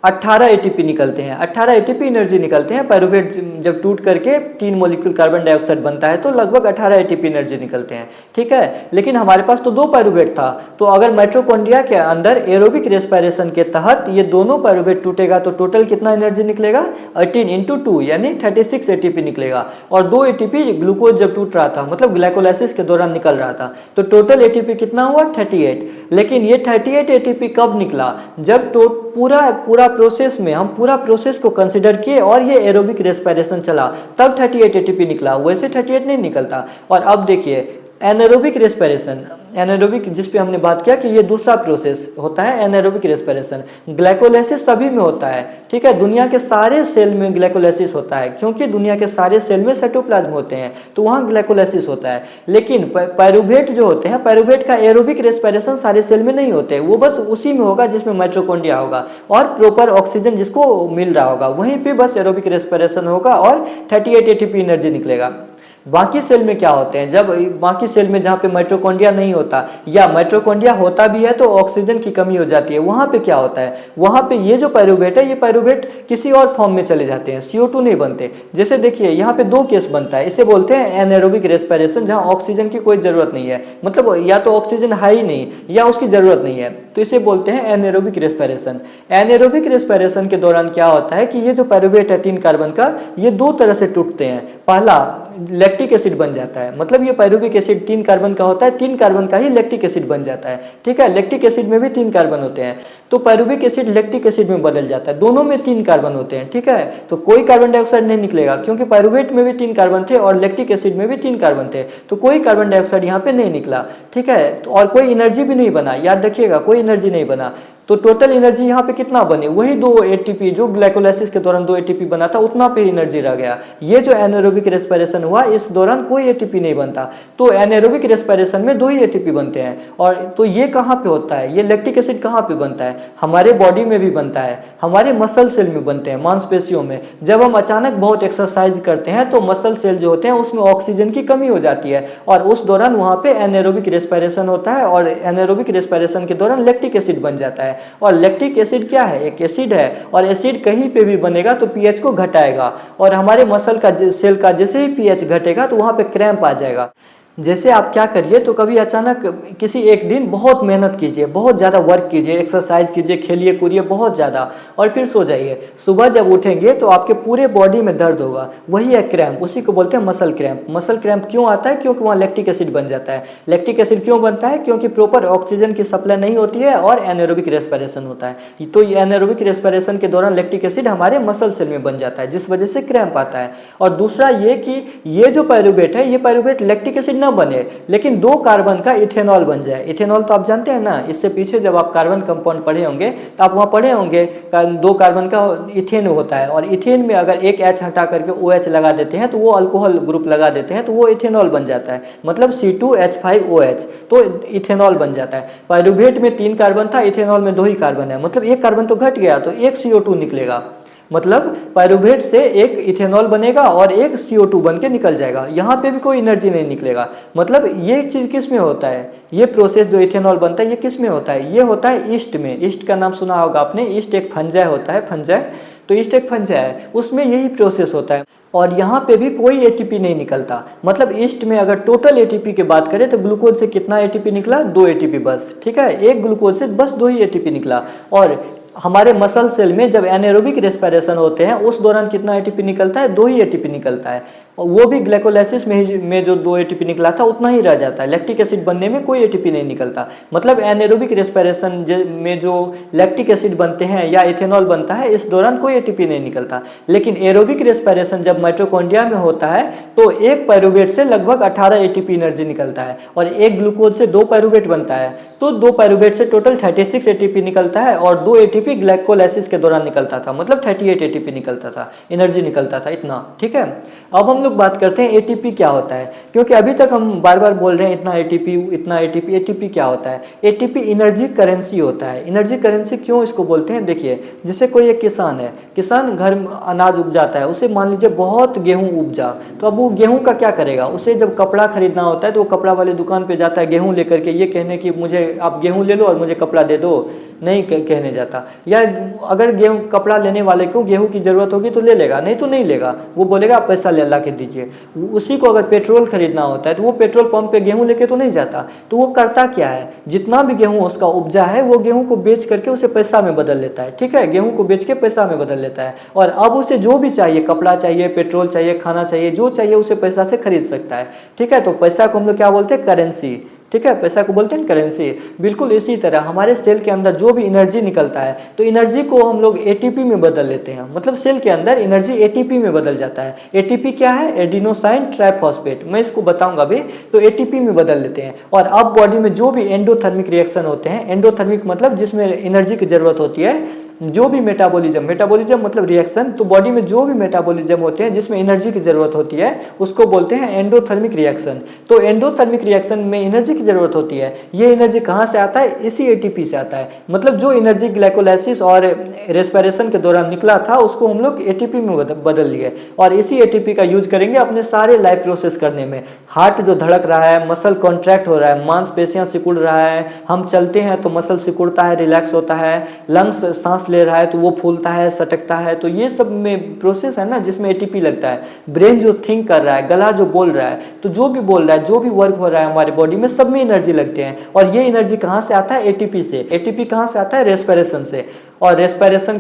18 एटीपी निकलते हैं। 18 एटीपी एनर्जी निकलते हैं। पायरुवेट जब टूट करके 3 मॉलिक्यूल कार्बन डाइऑक्साइड बनता है, तो लगभग 18 एटीपी एनर्जी निकलते हैं, ठीक है। लेकिन हमारे पास तो 2 पायरुवेट था। तो अगर माइटोकॉन्ड्रिया के अंदर एरोबिक रेस्पिरेशन के तहत ये दोनों पायरुवेट टूटेगा, तो टोटल कितना एनर्जी निकलेगा? 18 × 2 यानी 36 एटीपी निकलेगा। और 2 एटीपी ग्लूकोज जब टूट रहा था, मतलब ग्लाइकोलाइसिस के दौरान निकल रहा था, तो टोटल एटीपी कितना हुआ? 38। लेकिन ये 38 एटीपी कब निकला? जब पूरा प्रोसेस में हम पूरा प्रोसेस को कंसिडर किए और ये एरोबिक रेस्पिरेशन चला, तब 38 एटीपी निकला, वैसे 38 नहीं निकलता। और अब देखिए एनाएरोबिक रेस्पिरेशन, एनाएरोबिक जिस पे हमने बात किया कि ये दूसरा प्रोसेस होता है एनाएरोबिक रेस्पिरेशन। ग्लाइकोलाइसिस सभी में होता है, ठीक है। दुनिया के सारे सेल में ग्लाइकोलाइसिस होता है, क्योंकि दुनिया के सारे सेल में साइटोप्लाज्म होते हैं, तो वहाँ ग्लाइकोलाइसिस होता है। लेकिन पायरुवेट जो होते हैं, पायरुवेट का एरोबिक रेस्पिरेशन सारे सेल में नहीं होते, वो बस उसी में होगा जिसमें माइटोकॉन्ड्रिया होगा और प्रॉपर ऑक्सीजन जिसको मिल रहा होगा, वहीं पे बस एरोबिक रेस्पिरेशन होगा और 38 एटीपी एनर्जी निकलेगा। बाकी सेल में क्या होते हैं? जब बाकी सेल में जहाँ पे माइटोकॉन्ड्रिया नहीं होता, या माइटोकॉन्ड्रिया होता भी है तो ऑक्सीजन की कमी हो जाती है, वहाँ पे क्या होता है? वहाँ पे ये जो पायरुवेट है, ये पायरुवेट किसी और फॉर्म में चले जाते हैं, CO2 नहीं बनते। जैसे देखिए यहाँ पे 2 केस बनता है, इसे बोलते हैं एनाएरोबिक रेस्पिरेशन, जहाँ ऑक्सीजन की कोई जरूरत नहीं है, मतलब या तो ऑक्सीजन है ही नहीं या उसकी जरूरत नहीं है, तो इसे बोलते हैं एनाएरोबिक रेस्पिरेशन। एनाएरोबिक रेस्पिरेशन के दौरान क्या होता है कि ये जो पायरुवेट है 3 कार्बन का, ये 2 तरह से टूटते हैं। पहला लैक्टिक एसिड बन जाता है, मतलब ये पायरुविक एसिड 3 कार्बन का होता है, 3 कार्बन का ही लैक्टिक एसिड बन जाता है, ठीक है। लैक्टिक एसिड में भी 3 कार्बन होते हैं, तो पायरुविक एसिड लैक्टिक एसिड में बदल जाता है, दोनों में 3 कार्बन होते हैं, ठीक है। तो कोई कार्बन डाइऑक्साइड नहीं निकलेगा, क्योंकि पायरुवेट में भी 3 कार्बन थे और लैक्टिक एसिड में भी 3 कार्बन थे, तो कोई कार्बन डाइऑक्साइड यहाँ पे नहीं निकला, ठीक है। तो और कोई एनर्जी भी नहीं बना, याद रखिएगा, कोई एनर्जी नहीं बना। तो टोटल एनर्जी यहाँ पे कितना बने? वही 2 एटीपी जो ग्लाइकोलाइसिस के दौरान 2 एटीपी बना था, उतना पे एनर्जी रह गया। ये जो एनाएरोबिक रेस्पिरेशन हुआ, इस दौरान कोई एटीपी नहीं बनता, तो एनाएरोबिक रेस्पिरेशन में 2 ही एटीपी बनते हैं। और तो ये कहाँ पे होता है? ये लैक्टिक एसिड कहाँ पे बनता है? हमारे बॉडी में भी बनता है, हमारे मसल सेल में बनते हैं, मांसपेशियों में। जब हम अचानक बहुत एक्सरसाइज करते हैं तो मसल सेल जो होते हैं उसमें ऑक्सीजन की कमी हो जाती है, और उस दौरान वहाँ पे एनाएरोबिक रेस्पिरेशन होता है, और एनाएरोबिक रेस्पिरेशन के दौरान लैक्टिक एसिड बन जाता है। और लैक्टिक एसिड क्या है? एक एसिड है, और एसिड कहीं पे भी बनेगा तो पीएच को घटाएगा, और हमारे मसल का सेल का जैसे ही पीएच घटेगा तो वहाँ पे क्रैम्प आ जाएगा। जैसे आप क्या करिए, तो कभी अचानक किसी एक दिन बहुत मेहनत कीजिए, बहुत ज़्यादा वर्क कीजिए, एक्सरसाइज कीजिए, खेलिए कूदिए बहुत ज़्यादा, और फिर सो जाइए। सुबह जब उठेंगे तो आपके पूरे बॉडी में दर्द होगा, वही है क्रैम्प, उसी को बोलते हैं मसल क्रैम्प। मसल क्रैम्प क्यों आता है? क्योंकि वहाँ लैक्टिक एसिड बन जाता है। लैक्टिक एसिड क्यों बनता है? क्योंकि प्रॉपर ऑक्सीजन की सप्लाई नहीं होती है और एनारोबिक रेस्पिरेशन होता है। तो ये एनारोबिक रेस्पिरेशन के दौरान लैक्टिक एसिड हमारे मसल सेल में बन जाता है, जिस वजह से क्रैम्प आता है। और दूसरा ये कि ये जो पायरुवेट है, ये पायरुवेट लैक्टिक एसिड ना बने, लेकिन 2 कार्बन का इथेनॉल बन जाए। इथेनॉल तो आप जानते हैं ना, इससे पीछे जब आप कार्बन कंपाउंड पढ़े होंगे तो आप वहाँ पढ़े होंगे 2 कार्बन का इथेन होता है, और इथेन में अगर एक H हटा करके OH लगा देते हैं तो वो अल्कोहल ग्रुप लगा देते हैं तो वो इथेनॉल बन जाता है, मतलब C2H5OH, तो इथेनॉल बन जाता है। पायरुवेट में 3 कार्बन था, इथेनॉल में 2 ही कार्बन है, मतलब एक कार्बन तो घट गया तो एक CO2 निकलेगा। मतलब पायरुवेट से एक इथेनॉल बनेगा और एक CO2 बन के निकल जाएगा, यहाँ पे भी कोई एनर्जी नहीं निकलेगा। मतलब ये चीज़ किस में होता है? ये प्रोसेस जो इथेनॉल बनता है ये किस में होता है? ये होता है ईस्ट में। ईस्ट का नाम सुना होगा आपने, ईस्ट एक फंजाई होता है, फंजाई। तो ईस्ट एक फंजाई है, उसमें यही प्रोसेस होता है, और यहाँ पे भी कोई एटीपी नहीं निकलता। मतलब ईस्ट में अगर टोटल एटीपी की बात करें तो ग्लूकोज से कितना एटीपी निकला? 2 एटीपी बस, ठीक है, एक ग्लूकोज से बस 2 ही एटीपी निकला। और हमारे मसल सेल में जब एनारोबिक रेस्पिरेशन होते हैं उस दौरान कितना एटीपी निकलता है? 2 ही एटीपी निकलता है, और वो भी ग्लाइकोलाइसिस में जो 2 एटीपी निकला था उतना ही रह जाता है। लैक्टिक एसिड बनने में कोई एटीपी नहीं निकलता। मतलब एनारोबिक रेस्पिरेशन में जो लैक्टिक एसिड बनते हैं या इथेनॉल बनता है, इस दौरान कोई एटीपी नहीं निकलता। लेकिन एरोबिक रेस्पिरेशन जब माइटोकॉन्ड्रिया में होता है तो एक पायरुवेट से लगभग 18 एटीपी एनर्जी निकलता है, और एक ग्लूकोज से 2 पायरुवेट बनता है, तो 2 पायरुवेट से टोटल 36 एटीपी निकलता है, और 2 एटीपी ग्लाइकोलाइसिस के दौरान निकलता था, मतलब 38 एटीपी निकलता था, एनर्जी निकलता था इतना, ठीक है। अब हम लोग बात करते हैं एटीपी क्या होता है, क्योंकि अभी तक हम बार बार बोल रहे हैं इतना एटीपी इतना एटीपी। एटीपी क्या होता है? एटीपी एनर्जी करेंसी होता है। एनर्जी करेंसी क्यों इसको बोलते हैं? देखिए, जैसे कोई एक किसान है, किसान घर में अनाज उपजाता है, उसे मान लीजिए बहुत गेहूं उपजा, तो अब वो गेहूं का क्या करेगा? उसे जब कपड़ा खरीदना होता है तो वो कपड़ा वाले दुकान पे जाता है गेहूं लेकर के, ये कहने कि मुझे आप गेहूं ले लो और मुझे कपड़ा दे दो, नहीं कहने जाता। या अगर गेहूं कपड़ा लेने वाले को गेहूं की जरूरत होगी तो ले लेगा, नहीं तो नहीं लेगा, वो बोलेगा आप पैसा ला के दीजिए। उसी को अगर पेट्रोल खरीदना होता है तो वो पेट्रोल पंप पे गेहूं लेके तो नहीं जाता, तो वो करता क्या है? जितना भी गेहूं उसका उपजा है वो गेहूं को बेच करके उसे पैसा में बदल लेता है, ठीक है, गेहूं को बेच के पैसा में बदल लेता है, और अब उसे जो भी चाहिए, कपड़ा चाहिए, पेट्रोल चाहिए, खाना चाहिए, जो चाहिए उसे पैसा से खरीद सकता है, ठीक है। तो पैसा को हम लोग क्या बोलते हैं? करेंसी, ठीक है, पैसा को बोलते हैं करेंसी। बिल्कुल इसी तरह हमारे सेल के अंदर जो भी एनर्जी निकलता है तो एनर्जी को हम लोग एटीपी में बदल लेते हैं, मतलब सेल के अंदर एनर्जी एटीपी में बदल जाता है। एटीपी क्या है? एडिनोसाइन ट्राइफॉस्फेट, मैं इसको बताऊंगा अभी। तो एटीपी में बदल लेते हैं, और अब बॉडी में जो भी एंडोथर्मिक रिएक्शन होते हैं, एंडोथर्मिक मतलब जिसमें एनर्जी की जरूरत होती है, जो भी मेटाबॉलिज्म मतलब रिएक्शन, तो बॉडी में जो भी मेटाबॉलिज्म होते हैं जिसमें एनर्जी की जरूरत होती है उसको बोलते हैं एंडोथर्मिक रिएक्शन। तो एंडोथर्मिक रिएक्शन में एनर्जी की जरूरत होती है, ये एनर्जी कहाँ से आता है? इसी एटीपी से आता है। मतलब जो एनर्जी ग्लाइकोलाइसिस और रेस्पिरेशन के दौरान निकला था उसको हम लोग एटीपी में बदल लिए, और इसी एटीपी का यूज करेंगे अपने सारे लाइफ प्रोसेस करने में। हार्ट जो धड़क रहा है, मसल कॉन्ट्रैक्ट हो रहा है, मांसपेशियां सिकुड़ रहा है, हम चलते हैं तो मसल सिकुड़ता है, रिलैक्स होता है, लंग्स सांस ले रहा है तो वो फूलता है, सटकता है, तो ये सब में प्रोसेस है ना जिसमें एटीपी लगता है। ब्रेन जो थिंक कर रहा है, गला जो बोल रहा है, तो जो भी बोल रहा है, जो भी वर्क हो रहा है हमारे बॉडी में, सब में एनर्जी लगते हैं, और ये एनर्जी कहाँ से आता है? एटीपी से। एटीपी कहाँ से आता है? रेस्पिरेशन से, और रेस्पिरेशन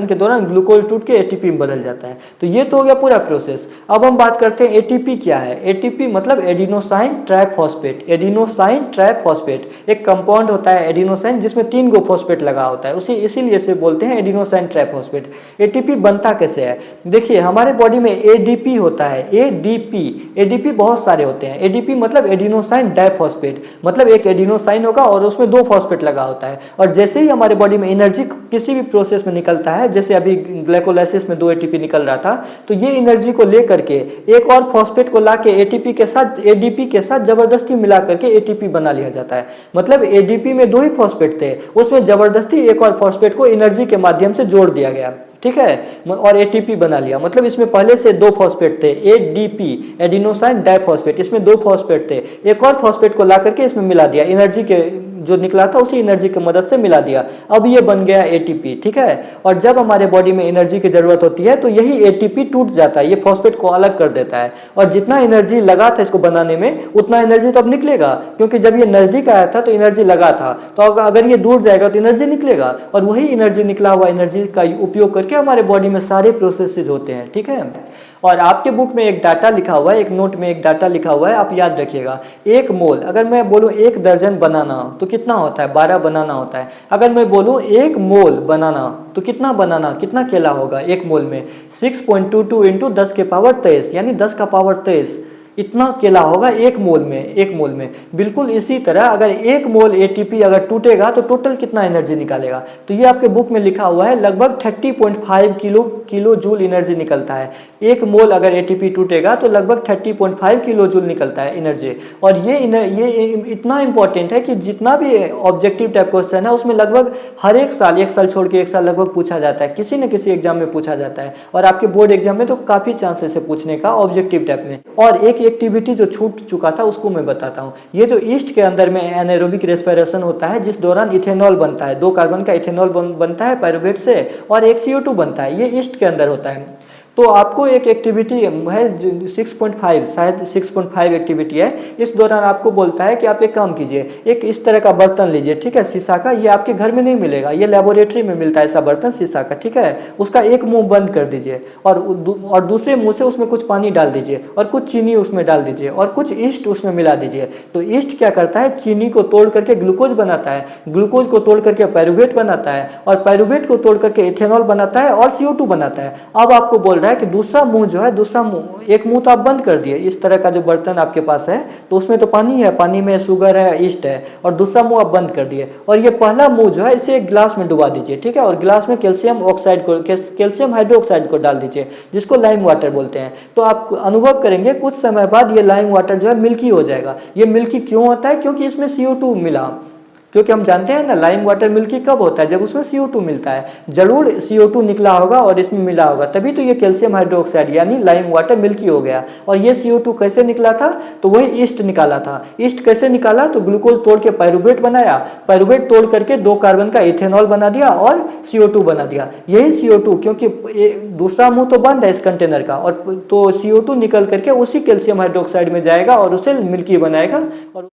के दौरान ग्लूकोज टूट के एटीपी में बदल जाता है। तो ये तो हो गया पूरा प्रोसेस। अब हम बात करते हैं एटीपी क्या है। एटीपी मतलब एडिनोसाइन ट्राइफॉस्फेट। एडिनोसाइन ट्राइफॉस्फेट एक कंपाउंड होता है एडिनोसाइन, जिसमें 3 गो फॉस्फेट लगा होता है, उसी इसीलिए इसे बोलते हैं एडिनोसाइन ट्राइफॉस्फेट। एटीपी बनता कैसे है? देखिए, हमारे बॉडी में एडीपी होता है, एडीपी बहुत सारे होते हैं। एडीपी मतलब एडिनोसाइन डाइफॉस्फेट, मतलब एक एडिनोसाइन होगा और उसमें 2 फॉस्फेट लगा होता है, और जैसे ही हमारे बॉडी में एनर्जी किसी भी प्रोसेस में निकलता है, जैसे अभी ग्लाइकोलाइसिस में 2 एटीपी निकल रहा था, तो ये एनर्जी को लेकर के एक और फॉस्फेट को लाके एटीपी के साथ, एडीपी के साथ जबरदस्ती मिला करके एटीपी बना लिया जाता है। मतलब एडीपी में 2 ही फॉस्फेट थे, उसमें जबरदस्ती एक और फॉस्फेट को एनर्जी के माध्यम से जोड़ दिया गया, ठीक है, और एटीपी बना लिया। मतलब इसमें पहले से 2 फॉस्फेट थे, एडीपी एडिनोसाइन डाइफॉस्फेट, इसमें 2 फॉस्फेट थे, एक और फॉस्फेट को ला करके इसमें मिला दिया, एनर्जी के जो निकला था उसी एनर्जी की मदद से मिला दिया, अब ये बन गया एटीपी, ठीक है। और जब हमारे बॉडी में एनर्जी की जरूरत होती है तो यही एटीपी टूट जाता है, ये फॉस्फेट को अलग कर देता है, और जितना एनर्जी लगा था इसको बनाने में उतना एनर्जी तो अब निकलेगा, क्योंकि जब ये नजदीक आया था तो एनर्जी लगा था, तो अगर ये दूर जाएगा तो एनर्जी निकलेगा, और वही एनर्जी, निकला हुआ एनर्जी का उपयोग करके हमारे बॉडी में सारे प्रोसेसेस होते हैं, ठीक है। और आपके बुक में एक डाटा लिखा हुआ है, एक नोट में एक डाटा लिखा हुआ है, आप याद रखिएगा। एक मोल, अगर मैं बोलूँ 1 दर्जन बनाना तो कितना होता है, 12 बनाना होता है। अगर मैं बोलूँ 1 मोल बनाना तो कितना बनाना, कितना केला होगा 1 मोल में, 6.22 इंटू 10 के पावर 23, यानी 10 का पावर 23, इतना केला होगा 1 मोल में, 1 मोल में। बिल्कुल इसी तरह अगर 1 मोल एटीपी अगर टूटेगा तो टोटल कितना एनर्जी निकालेगा, तो ये आपके बुक में लिखा हुआ है, लगभग 30.5 किलो जूल एनर्जी निकलता है। 1 मोल अगर एटीपी टूटेगा तो लगभग 30.5 किलो जूल निकलता है एनर्जी। और ये इतना इंपॉर्टेंट है कि जितना भी ऑब्जेक्टिव टाइप क्वेश्चन है उसमें लगभग हर एक साल छोड़ के एक साल लगभग पूछा जाता है, किसी न किसी एग्जाम में पूछा जाता है, और आपके बोर्ड एग्जाम में तो काफ़ी चांसेस है पूछने का ऑब्जेक्टिव टाइप में। और एक एक्टिविटी जो छूट चुका था उसको मैं बताता हूँ। ये जो ईस्ट के अंदर में एनाएरोबिक रेस्पिरेशन होता है, जिस दौरान इथेनॉल बनता है, 2 कार्बन का इथेनॉल बनता है पायरुवेट से, और एक CO2 बनता है, ये ईस्ट के अंदर होता है। तो आपको एक एक्टिविटी है 6.5, शायद 6.5 एक्टिविटी है, इस दौरान आपको बोलता है कि आप एक काम कीजिए, एक इस तरह का बर्तन लीजिए, ठीक है, शीशा का, ये आपके घर में नहीं मिलेगा, ये लेबोरेटरी में मिलता है ऐसा बर्तन शीशा का, ठीक है। उसका एक मुंह बंद कर दीजिए और दूसरे मुंह से उसमें कुछ पानी डाल दीजिए और कुछ चीनी उसमें डाल दीजिए और कुछ ईस्ट उसमें मिला दीजिए। तो ईस्ट क्या करता है, चीनी को तोड़ करके ग्लूकोज बनाता है, ग्लूकोज को तोड़ करके पायरुवेट बनाता है, और पायरुवेट को तोड़ करके इथेनॉल बनाता है और CO2 बनाता है। अब आपको बोल रहा है कि दूसरा मुंह जो है, दूसरा मुंह, एक मुंह तो आप बंद कर दिए, इस तरह का जो बर्तन आपके पास है तो उसमें तो पानी है, पानी में शुगर है, ईस्ट है, और दूसरा मुंह आप बंद कर दिए, और ये पहला मुंह जो है इसे एक गिलास में डुबा दीजिए, ठीक है, और गिलास में कैल्शियम हाइड्रोक्साइड को डाल दीजिए, जिसको लाइम वाटर बोलते हैं। तो आप अनुभव करेंगे कुछ समय बाद ये लाइम वाटर जो है मिल्की हो जाएगा। ये मिल्की क्यों होता है, क्योंकि इसमें CO2 मिला, क्योंकि हम जानते हैं ना लाइम वाटर मिल्की कब होता है, जब उसमें CO2 मिलता है, जरूर CO2 निकला होगा और इसमें मिला होगा, तभी तो ये कैल्शियम हाइड्रोक्साइड यानी लाइम वाटर मिल्की हो गया। और ये CO2 कैसे निकला था, तो वही ईस्ट निकाला था। ईस्ट कैसे निकाला, तो ग्लूकोज तोड़ के पायरुवेट बनाया, पायरुवेट तोड़ करके 2 कार्बन का इथेनॉल बना दिया और CO2 बना दिया। यही CO2, क्योंकि दूसरा मुंह तो बंद है इस कंटेनर का, और तो CO2 निकल करके उसी कैल्शियम हाइड्रोक्साइड में जाएगा और उसे मिल्की बनाएगा। और